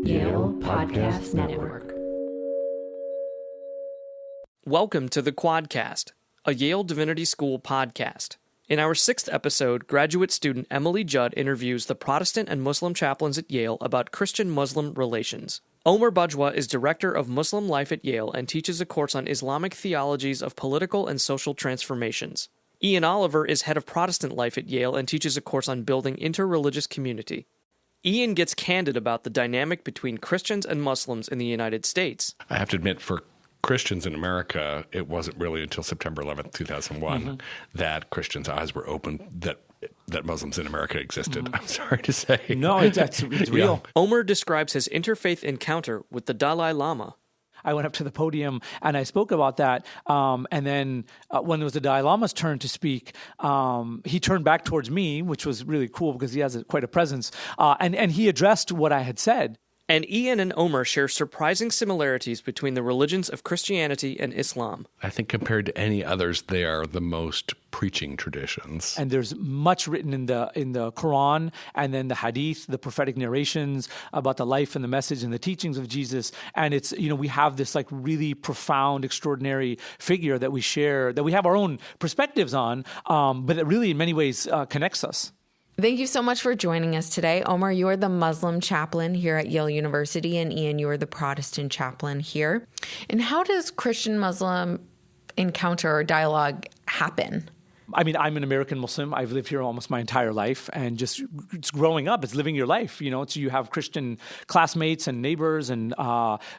Yale Podcast Network. Welcome to the Quadcast, a Yale Divinity School podcast. In our 6th episode, graduate student Emily Judd interviews the Protestant and Muslim chaplains at Yale about Christian-Muslim relations. Omer Bajwa is Director of Muslim Life at Yale and teaches a course on Islamic theologies of political and social transformations. Ian Oliver is Head of Protestant Life at Yale and teaches a course on building interreligious community. Ian gets candid about the dynamic between Christians and Muslims in the United States. I have to admit, for Christians in America, it wasn't really until September 11th, 2001, that Christians' eyes were opened that Muslims in America existed. I'm sorry to say. No, it's real. Yeah. Omer describes his interfaith encounter with the Dalai Lama. I went up to the podium and I spoke about that. And then when it was the Dalai Lama's turn to speak, he turned back towards me, which was really cool because he has quite a presence. And he addressed what I had said. And Ian and Omer share surprising similarities between the religions of Christianity and Islam. I think compared to any others, they are the most preaching traditions. And there's much written in the Quran and then the Hadith, the prophetic narrations about the life and the message and the teachings of Jesus. And it's, we have this like really profound, extraordinary figure that we share, that we have our own perspectives on, but it really in many ways connects us. Thank you so much for joining us today. Omer, you are the Muslim chaplain here at Yale University, and Ian, you are the Protestant chaplain here. And how does Christian-Muslim encounter or dialogue happen? I mean, I'm an American Muslim. I've lived here almost my entire life, and just it's growing up, it's living your life, So you have Christian classmates and neighbors and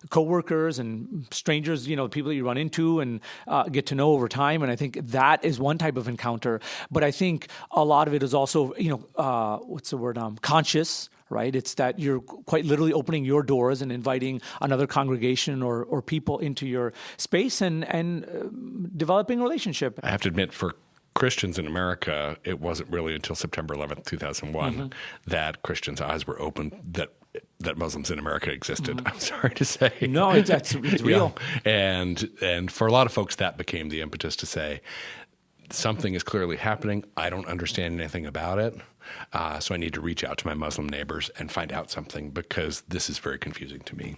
coworkers and strangers, people that you run into and get to know over time. And I think that is one type of encounter. But I think a lot of it is also, conscious. Right? It's that you're quite literally opening your doors and inviting another congregation or people into your space and developing a relationship. I have to admit, for Christians in America, it wasn't really until September 11th, 2001, that Christians' eyes were opened that Muslims in America existed. I'm sorry to say. No, it's real. Yeah. And for a lot of folks, that became the impetus to say, something is clearly happening. I don't understand anything about it. So I need to reach out to my Muslim neighbors and find out something because this is very confusing to me.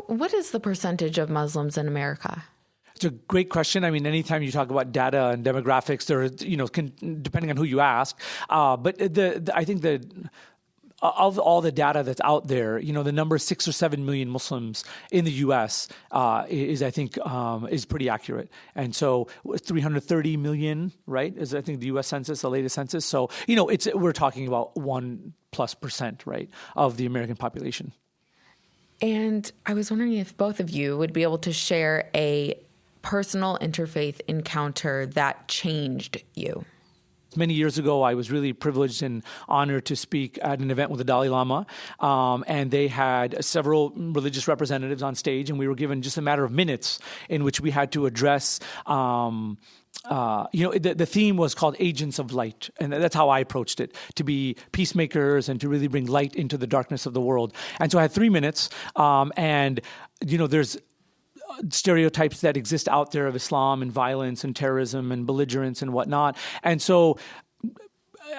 What is the percentage of Muslims in America? It's a great question. I mean, anytime you talk about data and demographics, there, depending on who you ask. But I think of all the data that's out there, the number 6 or 7 million Muslims in the U.S. is pretty accurate. And so 330 million, right, is I think the U.S. census, the latest census. So, we're talking about 1+%, right, of the American population. And I was wondering if both of you would be able to share a personal interfaith encounter that changed you. Many years ago, I was really privileged and honored to speak at an event with the Dalai Lama, and they had several religious representatives on stage, and we were given just a matter of minutes in which we had to address the theme was called Agents of Light, and that's how I approached it, to be peacemakers and to really bring light into the darkness of the world. And so I had 3 minutes, there's stereotypes that exist out there of Islam and violence and terrorism and belligerence and whatnot. And so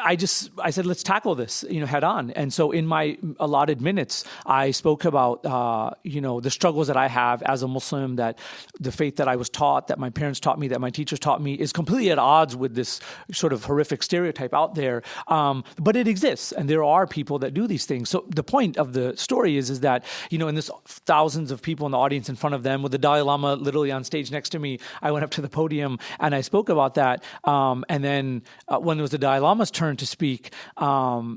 I said, let's tackle this, head on. And so in my allotted minutes, I spoke about, the struggles that I have as a Muslim, that the faith that I was taught, that my parents taught me, that my teachers taught me is completely at odds with this sort of horrific stereotype out there. But it exists, and there are people that do these things. So the point of the story is that, in this thousands of people in the audience in front of them, with the Dalai Lama literally on stage next to me, I went up to the podium and I spoke about that. And then when it was the Dalai Lama's turn to speak,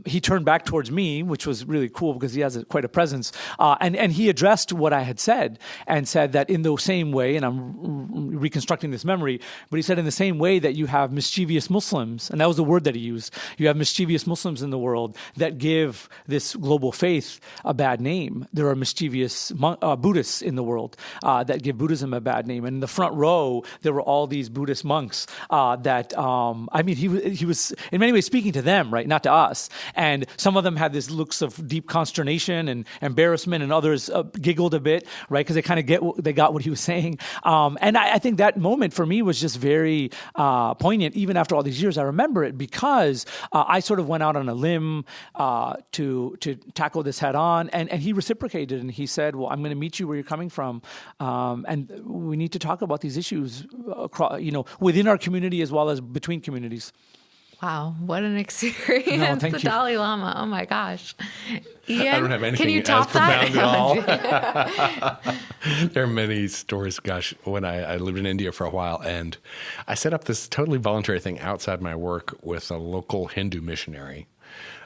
he turned back towards me, which was really cool because he has quite a presence. And he addressed what I had said and said that in the same way, and I'm reconstructing this memory, but he said in the same way that you have mischievous Muslims, and that was the word that he used, you have mischievous Muslims in the world that give this global faith a bad name. There are mischievous Buddhists in the world that give Buddhism a bad name. And in the front row, there were all these Buddhist monks he was in many ways speaking to them, right, not to us. And some of them had these looks of deep consternation and embarrassment, and others giggled a bit, right, because they got what he was saying. And I think that moment for me was just very poignant. Even after all these years, I remember it because I sort of went out on a limb to tackle this head on, and he reciprocated, and he said, well, I'm going to meet you where you're coming from, and we need to talk about these issues across, within our community as well as between communities. Wow, what an experience. The Dalai Lama. Oh my gosh. Ian, I don't have anything can you as top profound at all. There are many stories. Gosh, when I lived in India for a while, and I set up this totally voluntary thing outside my work with a local Hindu missionary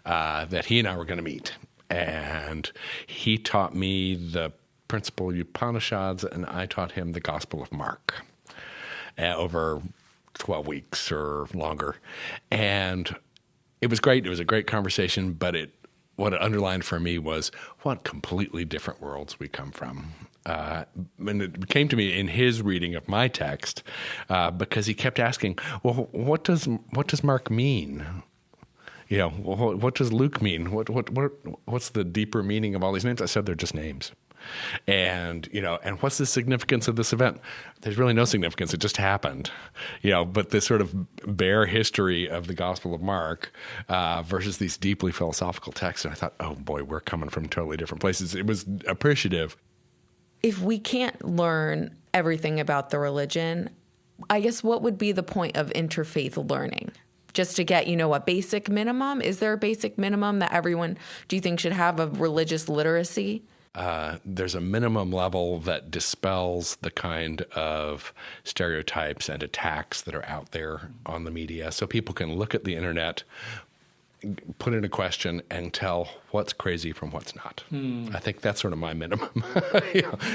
that he and I were going to meet. And he taught me the principle Upanishads, and I taught him the Gospel of Mark over 12 weeks or longer. And it was great. It was a great conversation, but what it underlined for me was what completely different worlds we come from. And it came to me in his reading of my text because he kept asking, well, what does Mark mean? What does Luke mean? What's the deeper meaning of all these names? I said they're just names. And what's the significance of this event? There's really no significance. It just happened. But this sort of bare history of the Gospel of Mark versus these deeply philosophical texts. And I thought, oh boy, we're coming from totally different places. It was appreciative. If we can't learn everything about the religion, I guess what would be the point of interfaith learning? Just to get, a basic minimum? Is there a basic minimum that everyone, do you think, should have of religious literacy? There's a minimum level that dispels the kind of stereotypes and attacks that are out there on the media. So people can look at the internet, put in a question, and tell what's crazy from what's not. I think that's sort of my minimum.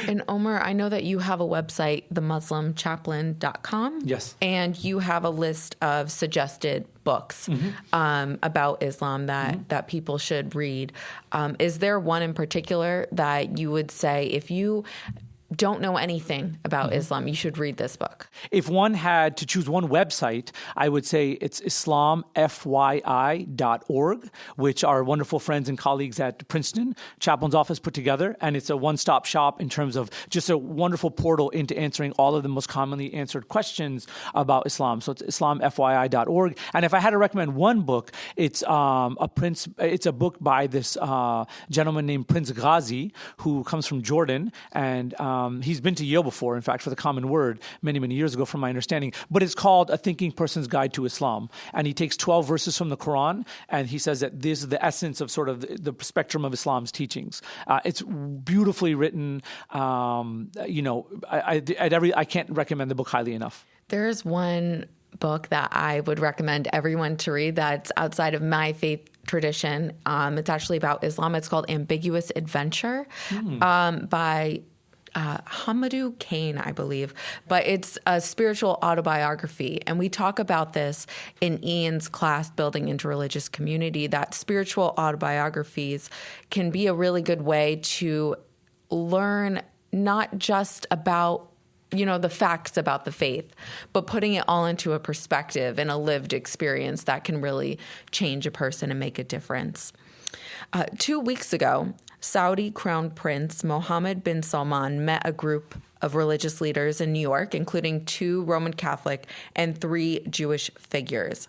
And Omer, I know that you have a website, themuslimchaplain.com. Yes. And you have a list of suggested books about Islam that people should read. Is there one in particular that you would say, if you don't know anything about Islam, you should read this book? If one had to choose one website, I would say it's islamfyi.org, which our wonderful friends and colleagues at Princeton Chaplains office put together. And it's a one-stop shop in terms of just a wonderful portal into answering all of the most commonly answered questions about Islam. So it's islamfyi.org. And if I had to recommend one book, it's a book by this gentleman named Prince Ghazi, who comes from Jordan, and he's been to Yale before, in fact, for the Common Word many, many years ago, from my understanding. But it's called A Thinking Person's Guide to Islam. And he takes 12 verses from the Quran, and he says that this is the essence of sort of the spectrum of Islam's teachings. It's beautifully written. I can't recommend the book highly enough. There's one book that I would recommend everyone to read that's outside of my faith tradition. It's actually about Islam. It's called Ambiguous Adventure by Hamadou Kane, I believe, but it's a spiritual autobiography. And we talk about this in Ian's class, Building Interreligious Community, that spiritual autobiographies can be a really good way to learn not just about the facts about the faith, but putting it all into a perspective and a lived experience that can really change a person and make a difference. 2 weeks ago, Saudi Crown Prince Mohammed bin Salman met a group of religious leaders in New York, including 2 Roman Catholic and 3 Jewish figures.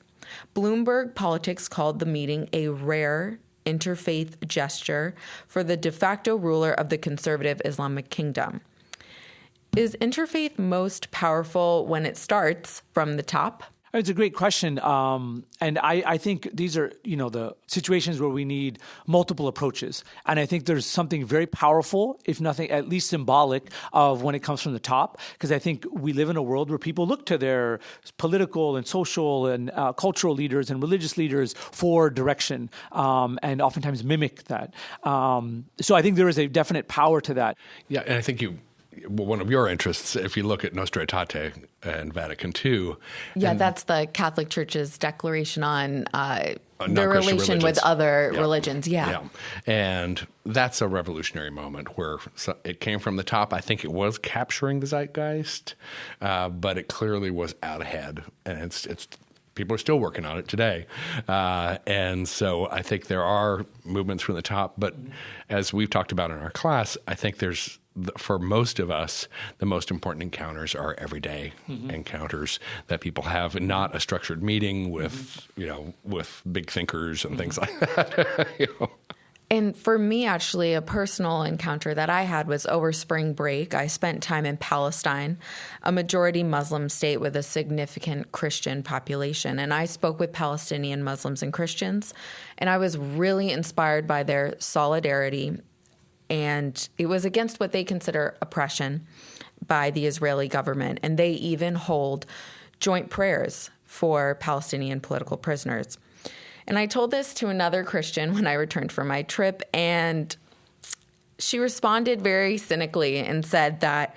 Bloomberg Politics called the meeting a rare interfaith gesture for the de facto ruler of the conservative Islamic kingdom. Is interfaith most powerful when it starts from the top? It's a great question. And I think these are, the situations where we need multiple approaches. And I think there's something very powerful, if nothing, at least symbolic, of when it comes from the top. Because I think we live in a world where people look to their political and social and cultural leaders and religious leaders for direction, and oftentimes mimic that. So I think there is a definite power to that. Yeah, and I think one of your interests, if you look at Nostra Aetate and Vatican II. Yeah, that's the Catholic Church's declaration on their non-Christian relation with other religions. Yeah. And that's a revolutionary moment where it came from the top. I think it was capturing the zeitgeist, but it clearly was out ahead. And it's people are still working on it today. And so I think there are movements from the top. But as we've talked about in our class, I think for most of us, the most important encounters are everyday encounters that people have, not a structured meeting with, with big thinkers and things like that. And for me, actually, a personal encounter that I had was over spring break. I spent time in Palestine, a majority Muslim state with a significant Christian population. And I spoke with Palestinian Muslims and Christians, and I was really inspired by their solidarity. And it was against what they consider oppression by the Israeli government. And they even hold joint prayers for Palestinian political prisoners. And I told this to another Christian when I returned from my trip, and she responded very cynically and said that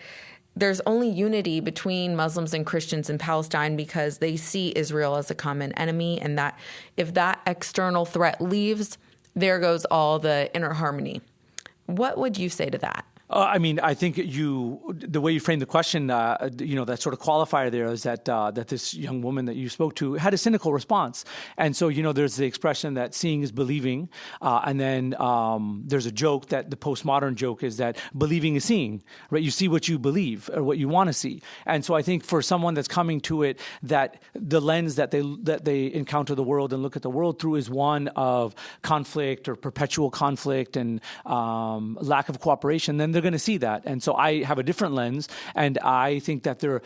there's only unity between Muslims and Christians in Palestine because they see Israel as a common enemy, and that if that external threat leaves, there goes all the inner harmony. What would you say to that? I think the way you framed the question, that sort of qualifier there is that this young woman that you spoke to had a cynical response. And so, there's the expression that seeing is believing. And then there's a joke that the postmodern joke is that believing is seeing, right? You see what you believe or what you want to see. And so I think for someone that's coming to it, that the lens that they encounter the world and look at the world through is one of conflict or perpetual conflict and lack of cooperation, then they're going to see that. And so I have a different lens, and I think that there are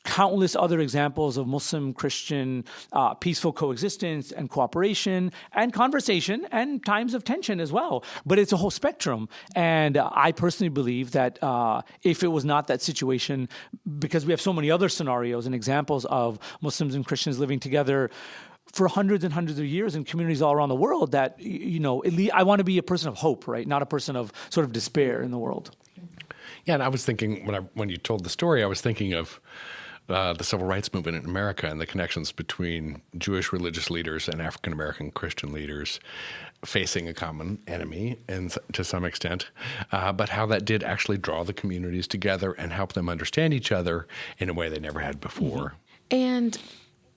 countless other examples of Muslim-Christian peaceful coexistence and cooperation and conversation and times of tension as well. But it's a whole spectrum. And I personally believe that if it was not that situation, because we have so many other scenarios and examples of Muslims and Christians living together for hundreds and hundreds of years in communities all around the world, that, I want to be a person of hope, right? Not a person of sort of despair in the world. Yeah, and I was thinking, when you told the story, I was thinking of the civil rights movement in America and the connections between Jewish religious leaders and African-American Christian leaders facing a common enemy, and to some extent, but how that did actually draw the communities together and help them understand each other in a way they never had before. And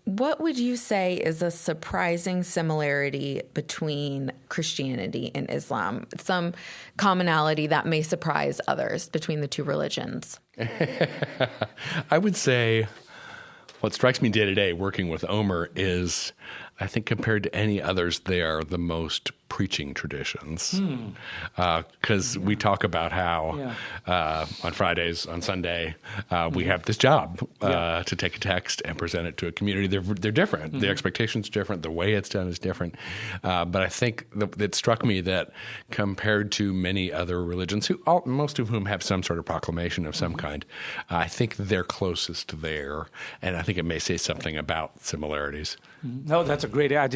what would you say is a surprising similarity between Christianity and Islam? Some commonality that may surprise others between the two religions. I would say what strikes me day to day working with Omer is, I think compared to any others, they are the most preaching traditions. Because we talk about how on Fridays, on Sunday, we have this job to take a text and present it to a community. They're different. The expectation's different. The way it's done is different. But I think it struck me that compared to many other religions, most of whom have some sort of proclamation of some kind, I think they're closest there. And I think it may say something about similarities. No, that's a great. I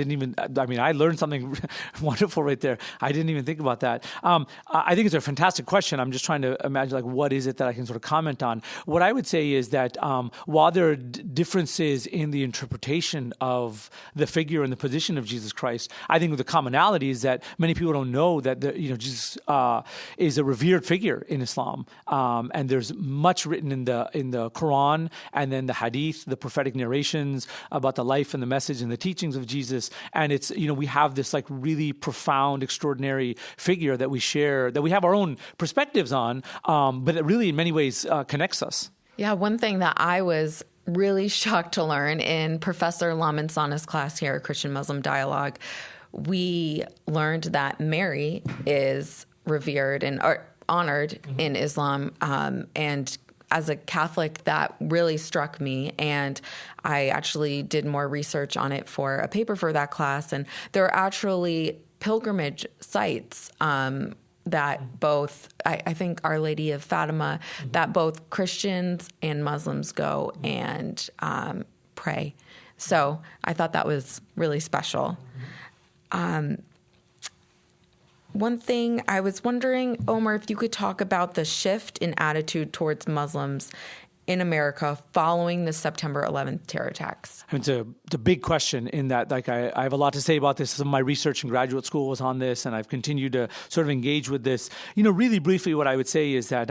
learned something wonderful right there. I didn't even think about that. I think it's a fantastic question. I'm just trying to imagine, what is it that I can sort of comment on? What I would say is that while there are differences in the interpretation of the figure and the position of Jesus Christ, I think the commonality is that many people don't know that Jesus is a revered figure in Islam, and there's much written in the Quran and then the Hadith, the prophetic narrations about the life and the message and the teachings of Jesus. And it's, we have this really profound, extraordinary figure that we share, that we have our own perspectives on, but it really in many ways connects us. Yeah, one thing that I was really shocked to learn in Professor Lamin Sana's class here at Christian Muslim Dialogue, we learned that Mary is revered and honored in Islam, and as a Catholic, that really struck me, and I actually did more research on it for a paper for that class, and there are actually pilgrimage sites that both, I think Our Lady of Fatima, that both Christians and Muslims go and pray. So I thought that was really special. One thing I was wondering, Omer, if you could talk about the shift in attitude towards Muslims in America following the September 11th terror attacks? It's a big question in that, like, I have a lot to say about this. Some of my research in graduate school was on this, and I've continued to sort of engage with this. Really briefly, what I would say is that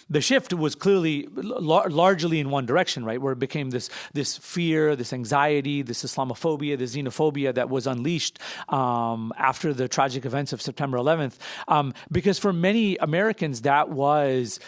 the shift was clearly largely in one direction, right, where it became this fear, this anxiety, this Islamophobia, this xenophobia that was unleashed after the tragic events of September 11th. Because for many Americans, that was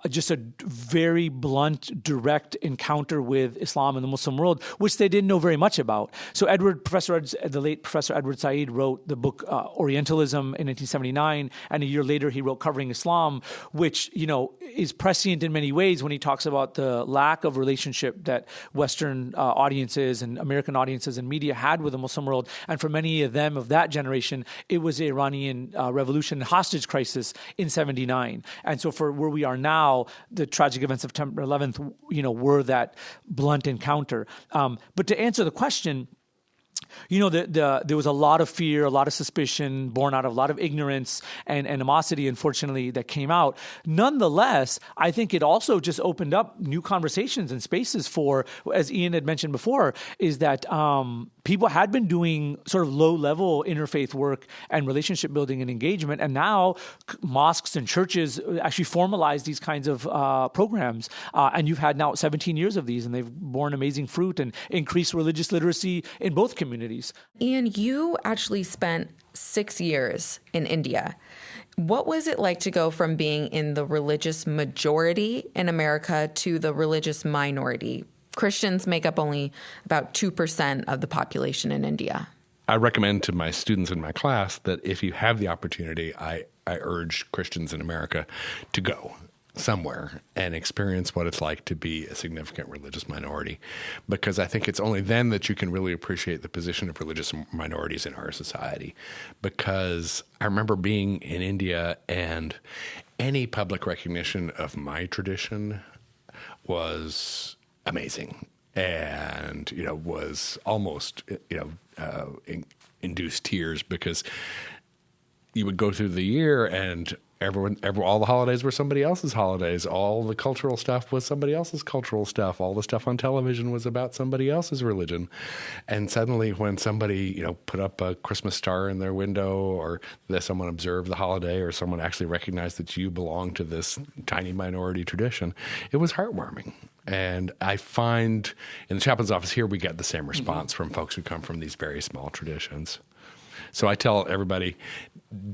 just a very blunt, direct encounter with Islam and the Muslim world, which they didn't know very much about. So the late Professor Edward Said wrote the book Orientalism in 1979, and a year later he wrote Covering Islam, which is prescient in many ways when he talks about the lack of relationship that Western audiences and American audiences and media had with the Muslim world. And for many of them of that generation, it was the Iranian revolution hostage crisis in 79. And so for where we are now, the tragic events of September 11th, were that blunt encounter. But to answer the question, there was a lot of fear, a lot of suspicion, born out of a lot of ignorance and animosity, unfortunately, that came out. Nonetheless, I think it also just opened up new conversations and spaces for, as Ian had mentioned before, is that people had been doing sort of low-level interfaith work and relationship building and engagement, and now mosques and churches actually formalize these kinds of programs. And you've had now 17 years of these, and they've borne amazing fruit and increased religious literacy in both communities. Ian, you actually spent 6 years in India. What was it like to go from being in the religious majority in America to the religious minority? Christians make up only about 2% of the population in India. I recommend to my students in my class that if you have the opportunity, I urge Christians in America to go somewhere and experience what it's like to be a significant religious minority, because I think it's only then that you can really appreciate the position of religious minorities in our society. Because I remember being in India, and any public recognition of my tradition was amazing, and was almost induced tears, because you would go through the year and all the holidays were somebody else's holidays. All the cultural stuff was somebody else's cultural stuff. All the stuff on television was about somebody else's religion. And suddenly when somebody, put up a Christmas star in their window, or that someone observed the holiday, or someone actually recognized that you belong to this tiny minority tradition, it was heartwarming. And I find in the chaplain's office here, we get the same response from folks who come from these very small traditions. So I tell everybody,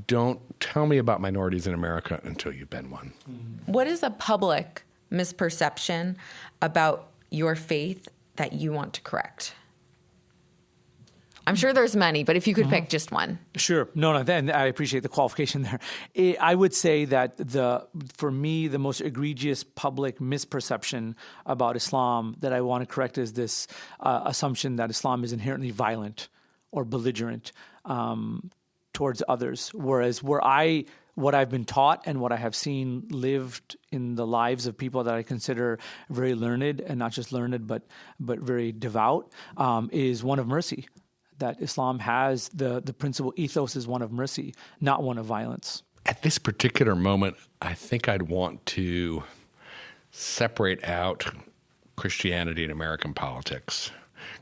don't tell me about minorities in America until you've been one. What is a public misperception about your faith that you want to correct? I'm sure there's many, but if you could pick just one. Sure. No, then I appreciate the qualification there. I would say that for me, the most egregious public misperception about Islam that I want to correct is this assumption that Islam is inherently violent or belligerent towards others, whereas what I've been taught and what I have seen lived in the lives of people that I consider very learned, and not just learned, but very devout, is one of mercy. That Islam has the principal ethos is one of mercy, not one of violence. At this particular moment, I think I'd want to separate out Christianity and American politics,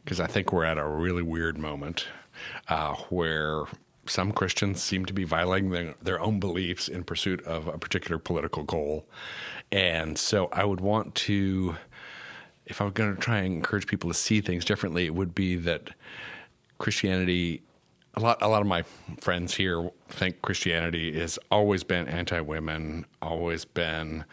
because I think we're at a really weird moment where some Christians seem to be violating their own beliefs in pursuit of a particular political goal. And so I would want to, if I were going to try and encourage people to see things differently, it would be that Christianity, a lot of my friends here think Christianity has always been anti-women, always been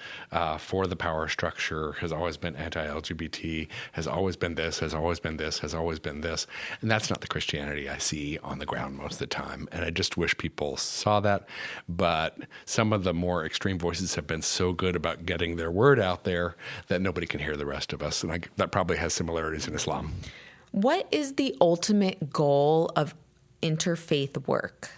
for the power structure, has always been anti-LGBT, has always been this, has always been this, has always been this. And that's not the Christianity I see on the ground most of the time. And I just wish people saw that. But some of the more extreme voices have been so good about getting their word out there that nobody can hear the rest of us. And that probably has similarities in Islam. What is the ultimate goal of interfaith work?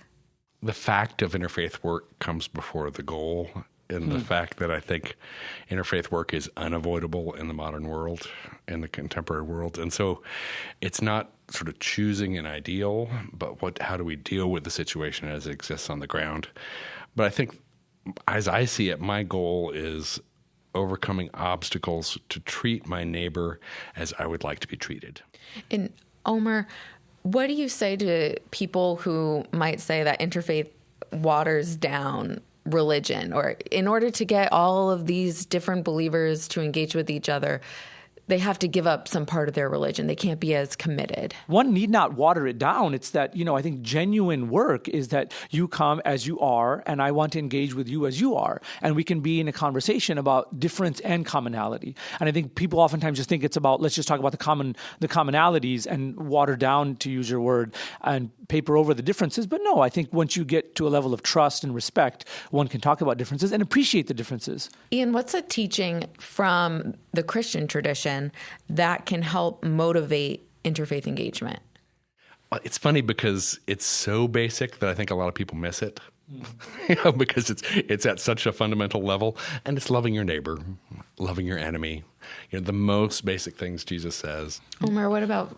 The fact of interfaith work comes before the goal, and the fact that I think interfaith work is unavoidable in the modern world, in the contemporary world. And so it's not sort of choosing an ideal, but how do we deal with the situation as it exists on the ground? But I think, as I see it, my goal is overcoming obstacles to treat my neighbor as I would like to be treated. And Omer, what do you say to people who might say that interfaith waters down religion, or in order to get all of these different believers to engage with each other, they have to give up some part of their religion? They can't be as committed. One need not water it down. It's that, I think genuine work is that you come as you are, and I want to engage with you as you are. And we can be in a conversation about difference and commonality. And I think people oftentimes just think it's about, let's just talk about the commonalities and water down, to use your word, and paper over the differences. But no, I think once you get to a level of trust and respect, one can talk about differences and appreciate the differences. Ian, what's a teaching from the Christian tradition that can help motivate interfaith engagement? Well, it's funny because it's so basic that I think a lot of people miss it. Because it's at such a fundamental level, and it's loving your neighbor, loving your enemy. The most basic things Jesus says. Omer, what about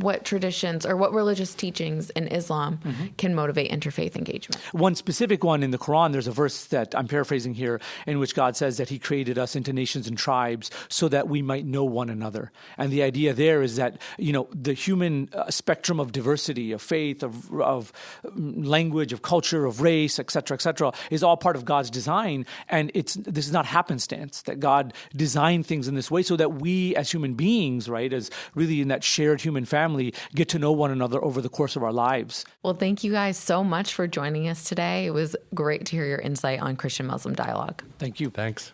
what traditions or what religious teachings in Islam can motivate interfaith engagement? One specific one in the Quran, there's a verse that I'm paraphrasing here in which God says that he created us into nations and tribes so that we might know one another. And the idea there is that, the human spectrum of diversity, of faith, of language, of culture, of race, et cetera, is all part of God's design. And this is not happenstance, that God designed things in this way so that we as human beings, right, as really in that shared human family, get to know one another over the course of our lives. Well, thank you guys so much for joining us today. It was great to hear your insight on Christian-Muslim dialogue. Thank you. Thanks.